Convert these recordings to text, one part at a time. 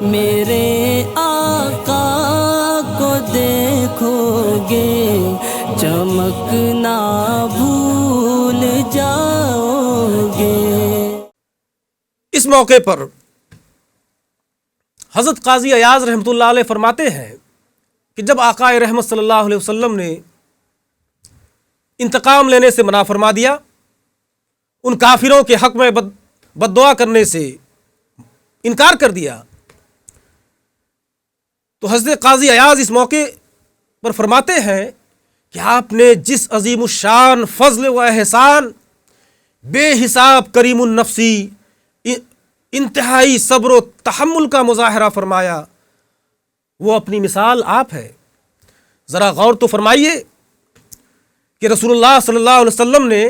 میرے آقا کو دیکھو گے چمکنا بھول جاؤ گے۔ اس موقع پر حضرت قاضی ایاز رحمۃ اللہ علیہ فرماتے ہیں کہ جب آقا رحمت صلی اللہ علیہ وسلم نے انتقام لینے سے منع فرما دیا، ان کافروں کے حق میں بد دعا کرنے سے انکار کر دیا، تو حضرت قاضی ایاز اس موقع پر فرماتے ہیں کہ آپ نے جس عظیم الشان فضل و احسان، بے حساب کریم النفسی، انتہائی صبر و تحمل کا مظاہرہ فرمایا، وہ اپنی مثال آپ ہے۔ ذرا غور تو فرمائیے کہ رسول اللہ صلی اللہ علیہ وسلم نے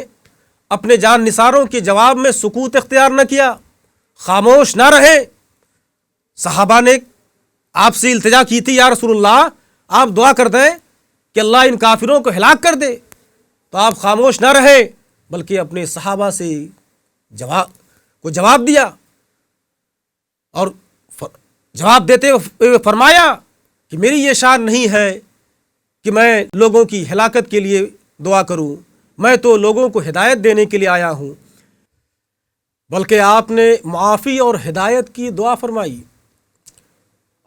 اپنے جان نثاروں کے جواب میں سکوت اختیار نہ کیا، خاموش نہ رہے۔ صحابہ نے آپ سے التجا کی تھی، یا رسول اللہ آپ دعا کر دیں کہ اللہ ان کافروں کو ہلاک کر دے، تو آپ خاموش نہ رہے بلکہ اپنے صحابہ سے جواب دیا، اور جواب دیتے ہوئے فرمایا کہ میری یہ شان نہیں ہے کہ میں لوگوں کی ہلاکت کے لیے دعا کروں، میں تو لوگوں کو ہدایت دینے کے لیے آیا ہوں، بلکہ آپ نے معافی اور ہدایت کی دعا فرمائی،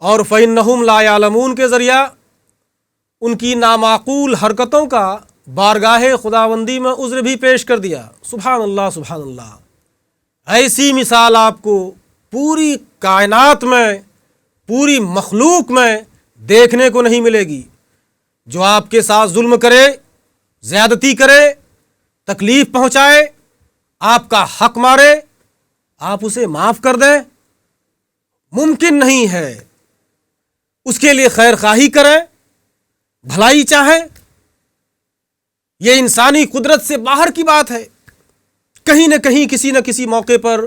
اور فَإِنَّهُمْ لَا يَعْلَمُونَ کے ذریعہ ان کی نامعقول حرکتوں کا بارگاہ خداوندی میں عذر بھی پیش کر دیا۔ سبحان اللہ سبحان اللہ۔ ایسی مثال آپ کو پوری کائنات میں، پوری مخلوق میں دیکھنے کو نہیں ملے گی۔ جو آپ کے ساتھ ظلم کرے، زیادتی کرے، تکلیف پہنچائے، آپ کا حق مارے، آپ اسے معاف کر دیں، ممکن نہیں ہے۔ اس کے لیے خیر خواہی کریں، بھلائی چاہیں، یہ انسانی قدرت سے باہر کی بات ہے۔ کہیں نہ کہیں کسی نہ کسی موقع پر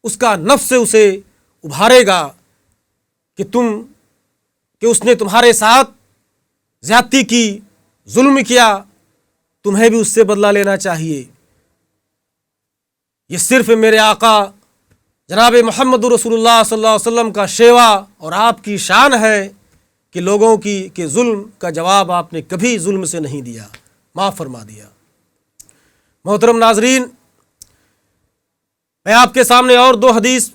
اس کا نفس اسے ابھارے گا کہ اس نے تمہارے ساتھ زیادتی کی، ظلم کیا، تمہیں بھی اس سے بدلہ لینا چاہیے۔ یہ صرف میرے آقا جناب محمد رسول اللہ صلی اللہ علیہ وسلم کا شیوا اور آپ کی شان ہے کہ لوگوں کے ظلم کا جواب آپ نے کبھی ظلم سے نہیں دیا، معاف فرما دیا۔ محترم ناظرین، میں آپ کے سامنے اور 2 حدیث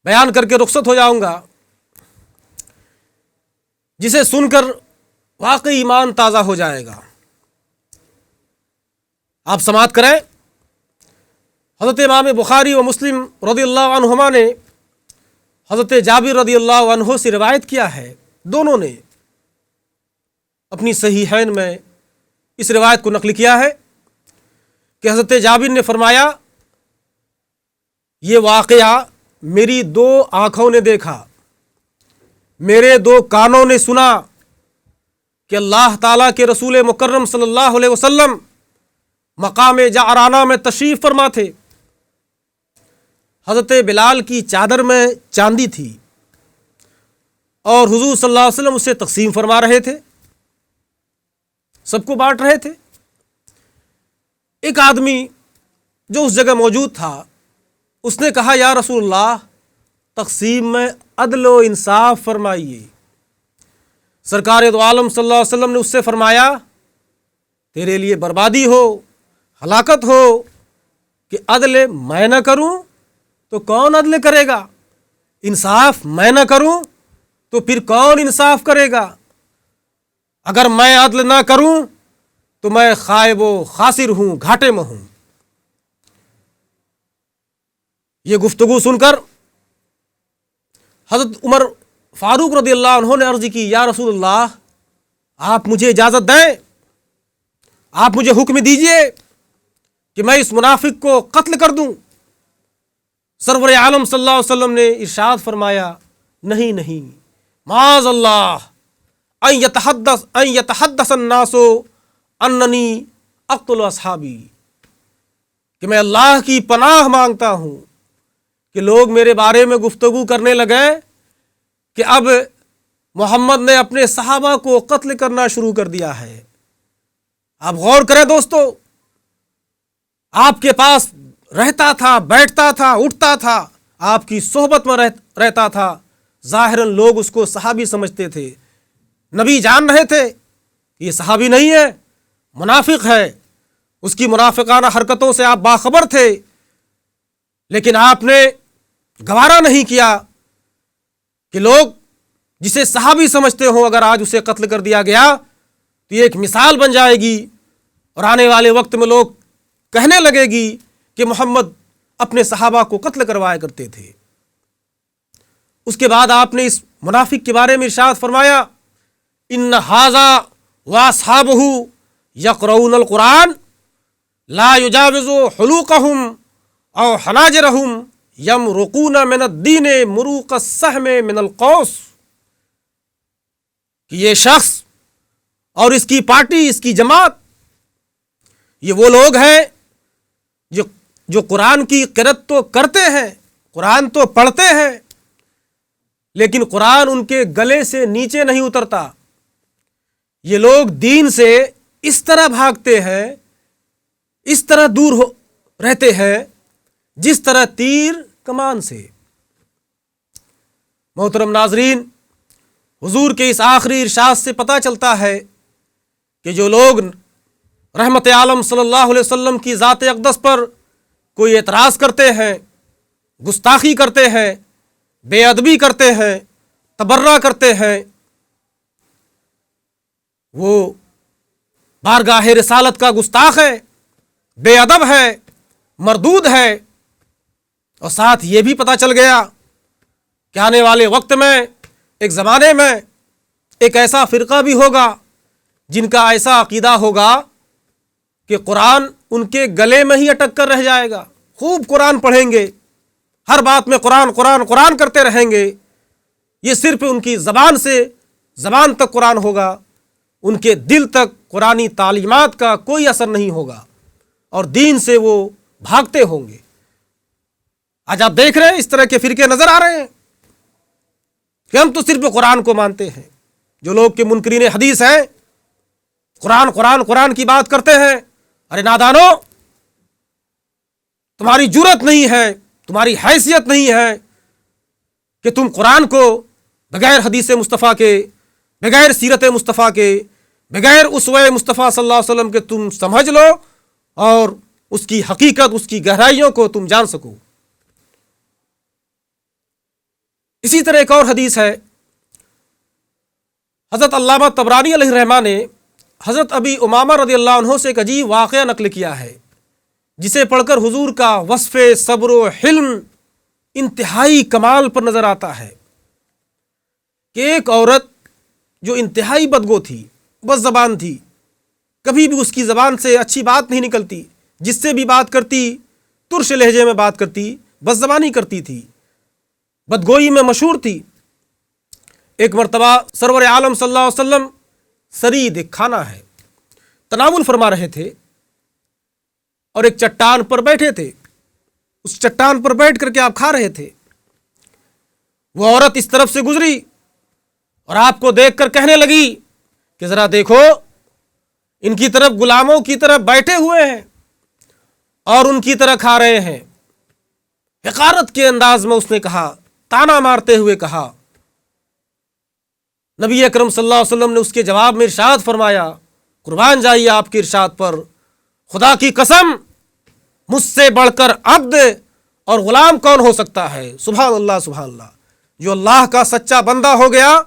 بیان کر کے رخصت ہو جاؤں گا، جسے سن کر واقعی ایمان تازہ ہو جائے گا۔ آپ سماعت کریں۔ حضرت امام بخاری و مسلم رضی اللہ عنہما نے حضرت جابر رضی اللہ عنہ سے روایت کیا ہے، دونوں نے اپنی صحیحین میں اس روایت کو نقل کیا ہے کہ حضرت جابر نے فرمایا، یہ واقعہ میری 2 آنکھوں نے دیکھا، میرے 2 کانوں نے سنا کہ اللہ تعالیٰ کے رسول مکرم صلی اللہ علیہ وسلم مقام جعرانہ میں تشریف فرما تھے۔ حضرت بلال کی چادر میں چاندی تھی اور حضور صلی اللہ علیہ وسلم اسے تقسیم فرما رہے تھے، سب کو بانٹ رہے تھے۔ ایک آدمی جو اس جگہ موجود تھا، اس نے کہا، یا رسول اللہ تقسیم میں عدل و انصاف فرمائیے۔ سرکار دو عالم صلی اللہ علیہ وسلم نے اس سے فرمایا، تیرے لیے بربادی ہو، ہلاکت ہو کہ عدل میں نہ کروں تو کون عدل کرے گا، انصاف میں نہ کروں تو پھر کون انصاف کرے گا، اگر میں عدل نہ کروں تو میں خائب و خاسر ہوں، گھاٹے میں ہوں۔ یہ گفتگو سن کر حضرت عمر فاروق رضی اللہ عنہ نے عرض کی، یا رسول اللہ آپ مجھے اجازت دیں، آپ مجھے حکم دیجئے کہ میں اس منافق کو قتل کر دوں۔ سرور عالم صلی اللہ علیہ وسلم نے ارشاد فرمایا، نہیں نہیں، معاذ اللہ ان یتحدث الناس اننی اقتل اصحابی، کہ میں اللہ کی پناہ مانگتا ہوں کہ لوگ میرے بارے میں گفتگو کرنے لگے کہ اب محمد نے اپنے صحابہ کو قتل کرنا شروع کر دیا ہے۔ آپ غور کریں دوستو، آپ کے پاس رہتا تھا، بیٹھتا تھا، اٹھتا تھا، آپ کی صحبت میں رہتا تھا، ظاہراً لوگ اس کو صحابی سمجھتے تھے، نبی جان رہے تھے یہ صحابی نہیں ہے، منافق ہے، اس کی منافقانہ حرکتوں سے آپ باخبر تھے، لیکن آپ نے گوارا نہیں کیا کہ لوگ جسے صحابی سمجھتے ہوں اگر آج اسے قتل کر دیا گیا تو یہ ایک مثال بن جائے گی، اور آنے والے وقت میں لوگ کہنے لگے گی کہ محمد اپنے صحابہ کو قتل کروایا کرتے تھے۔ اس کے بعد آپ نے اس منافق کے بارے میں ارشاد فرمایا، ان ھذا واصحابہ یقرؤون القرآن لا یجاوز حلوقہم او حناجرہم یمرقون من الدین مروق السہم من القوس، کہ یہ شخص اور اس کی پارٹی، اس کی جماعت، یہ وہ لوگ ہیں جو قرآن کی قرأت تو کرتے ہیں، قرآن تو پڑھتے ہیں، لیکن قرآن ان کے گلے سے نیچے نہیں اترتا۔ یہ لوگ دین سے اس طرح بھاگتے ہیں، اس طرح دور رہتے ہیں جس طرح تیر کمان سے۔ محترم ناظرین، حضور کے اس آخری ارشاد سے پتہ چلتا ہے کہ جو لوگ رحمت عالم صلی اللہ علیہ وسلم کی ذات اقدس پر کوئی اعتراض کرتے ہیں، گستاخی کرتے ہیں، بے ادبی کرتے ہیں، تبرہ کرتے ہیں، وہ بارگاہ رسالت کا گستاخ ہے، بے ادب ہے، مردود ہے۔ اور ساتھ یہ بھی پتہ چل گیا کہ آنے والے وقت میں، ایک زمانے میں ایک ایسا فرقہ بھی ہوگا جن کا ایسا عقیدہ ہوگا کہ قرآن ان کے گلے میں ہی اٹک کر رہ جائے گا، خوب قرآن پڑھیں گے، ہر بات میں قرآن قرآن قرآن کرتے رہیں گے، یہ صرف ان کی زبان تک قرآن ہوگا، ان کے دل تک قرآنی تعلیمات کا کوئی اثر نہیں ہوگا، اور دین سے وہ بھاگتے ہوں گے۔ آج آپ دیکھ رہے ہیں اس طرح کے فرقے نظر آ رہے ہیں کہ ہم تو صرف قرآن کو مانتے ہیں۔ جو لوگ کہ منکرین حدیث ہیں، قرآن قرآن قرآن کی بات کرتے ہیں، ارے نادانو، تمہاری جرت نہیں ہے، تمہاری حیثیت نہیں ہے کہ تم قرآن کو بغیر حدیث مصطفیٰ کے، بغیر سیرت مصطفیٰ کے، بغیر اسوہ مصطفیٰ صلی اللہ علیہ وسلم کے تم سمجھ لو اور اس کی حقیقت، اس کی گہرائیوں کو تم جان سکو۔ اسی طرح ایک اور حدیث ہے، حضرت علامہ طبرانی علیہ الرحمہ نے حضرت ابی امامہ رضی اللہ عنہ سے ایک عجیب واقعہ نقل کیا ہے، جسے پڑھ کر حضور کا وصف صبر و حلم انتہائی کمال پر نظر آتا ہے کہ ایک عورت جو انتہائی بدگو تھی، بد زبان تھی، کبھی بھی اس کی زبان سے اچھی بات نہیں نکلتی، جس سے بھی بات کرتی ترش لہجے میں بات کرتی، بد زبانی کرتی تھی، بدگوئی میں مشہور تھی۔ ایک مرتبہ سرور عالم صلی اللہ علیہ وسلم سرید، ایک کھانا ہے، تناول فرما رہے تھے اور ایک چٹان پر بیٹھے تھے، اس چٹان پر بیٹھ کر کے آپ کھا رہے تھے۔ وہ عورت اس طرف سے گزری اور آپ کو دیکھ کر کہنے لگی کہ ذرا دیکھو، ان کی طرف غلاموں کی طرف بیٹھے ہوئے ہیں اور ان کی طرح کھا رہے ہیں۔ حقارت کے انداز میں اس نے کہا، تانا مارتے ہوئے کہا۔ نبی اکرم صلی اللہ علیہ وسلم نے اس کے جواب میں ارشاد فرمایا، قربان جائیے آپ کے ارشاد پر، خدا کی قسم، مجھ سے بڑھ کر عبد اور غلام کون ہو سکتا ہے؟ سبحان اللہ سبحان اللہ۔ جو اللہ کا سچا بندہ ہو گیا،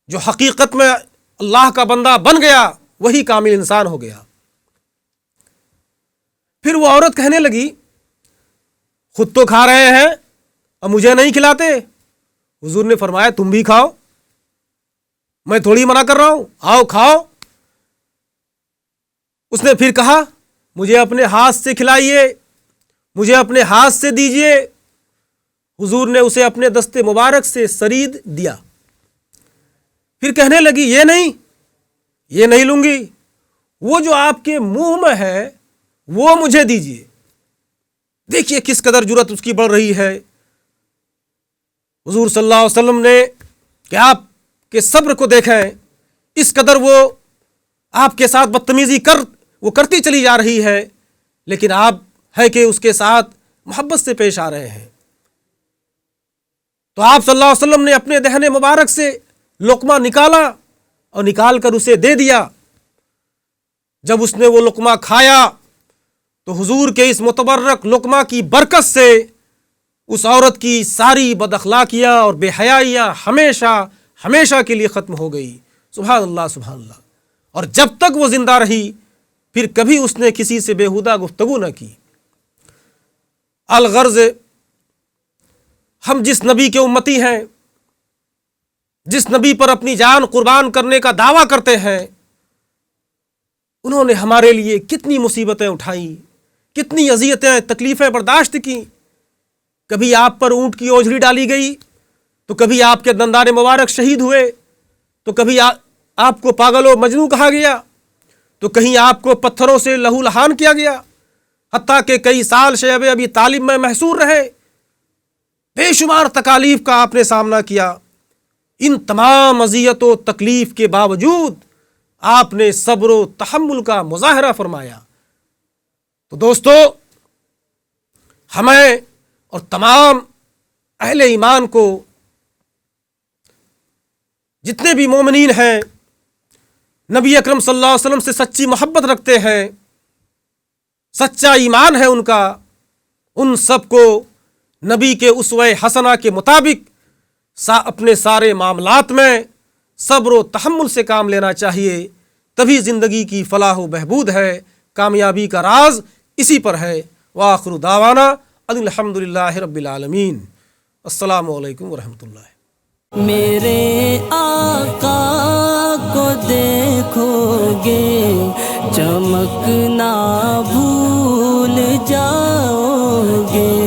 جو حقیقت میں اللہ کا بندہ بن گیا، وہی کامل انسان ہو گیا۔ پھر وہ عورت کہنے لگی، خود تو کھا رہے ہیں اور مجھے نہیں کھلاتے؟ حضور نے فرمایا، تم بھی کھاؤ، میں تھوڑی منع کر رہا ہوں، آؤ کھاؤ۔ اس نے پھر کہا، مجھے اپنے ہاتھ سے کھلائیے، مجھے اپنے ہاتھ سے دیجیے۔ حضور نے اسے اپنے دست مبارک سے سرید دیا۔ پھر کہنے لگی، یہ نہیں لوں گی، وہ جو آپ کے منہ میں ہے وہ مجھے دیجیے۔ دیکھیے کس قدر جرت اس کی بڑھ رہی ہے۔ حضور صلی اللہ علیہ وسلم نے کہ آپ کے صبر کو دیکھیں، اس قدر وہ آپ کے ساتھ بدتمیزی کرتی چلی جا رہی ہے، لیکن آپ ہے کہ اس کے ساتھ محبت سے پیش آ رہے ہیں۔ تو آپ صلی اللہ علیہ وسلم نے اپنے دہن مبارک سے لقمہ نکالا اور نکال کر اسے دے دیا۔ جب اس نے وہ لقمہ کھایا تو حضور کے اس متبرک لقمہ کی برکت سے اس عورت کی ساری بد اخلاقیاں اور بے حیائیاں ہمیشہ ہمیشہ کے لیے ختم ہو گئی۔ سبحان اللہ سبحان اللہ۔ اور جب تک وہ زندہ رہی پھر کبھی اس نے کسی سے بیہودہ گفتگو نہ کی۔ الغرض ہم جس نبی کے امتی ہیں، جس نبی پر اپنی جان قربان کرنے کا دعویٰ کرتے ہیں، انہوں نے ہمارے لیے کتنی مصیبتیں اٹھائیں، کتنی اذیتیں تکلیفیں برداشت کی۔ کبھی آپ پر اونٹ کی اوجھری ڈالی گئی تو کبھی آپ کے دندان مبارک شہید ہوئے، تو کبھی آپ کو پاگل و مجنوں کہا گیا، تو کہیں آپ کو پتھروں سے لہو لہان کیا گیا، حتیٰ کہ کئی سال شیب ابی طالب میں محصور رہے۔ بے شمار تکالیف کا آپ نے سامنا کیا۔ ان تمام اذیت و تکلیف کے باوجود آپ نے صبر و تحمل کا مظاہرہ فرمایا۔ تو دوستو، ہمیں اور تمام اہل ایمان کو، جتنے بھی مومنین ہیں، نبی اکرم صلی اللہ علیہ وسلم سے سچی محبت رکھتے ہیں، سچا ایمان ہے ان کا، ان سب کو نبی کے اسوہ حسنہ کے مطابق اپنے سارے معاملات میں صبر و تحمل سے کام لینا چاہیے۔ تبھی زندگی کی فلاح و بہبود ہے، کامیابی کا راز اسی پر ہے۔ وآخر دعوانا ان الحمدللہ رب العالمین۔ السلام علیکم ورحمۃ اللہ۔ میرے آقا کو دیکھو گے چمکنا بھول جاؤ گے۔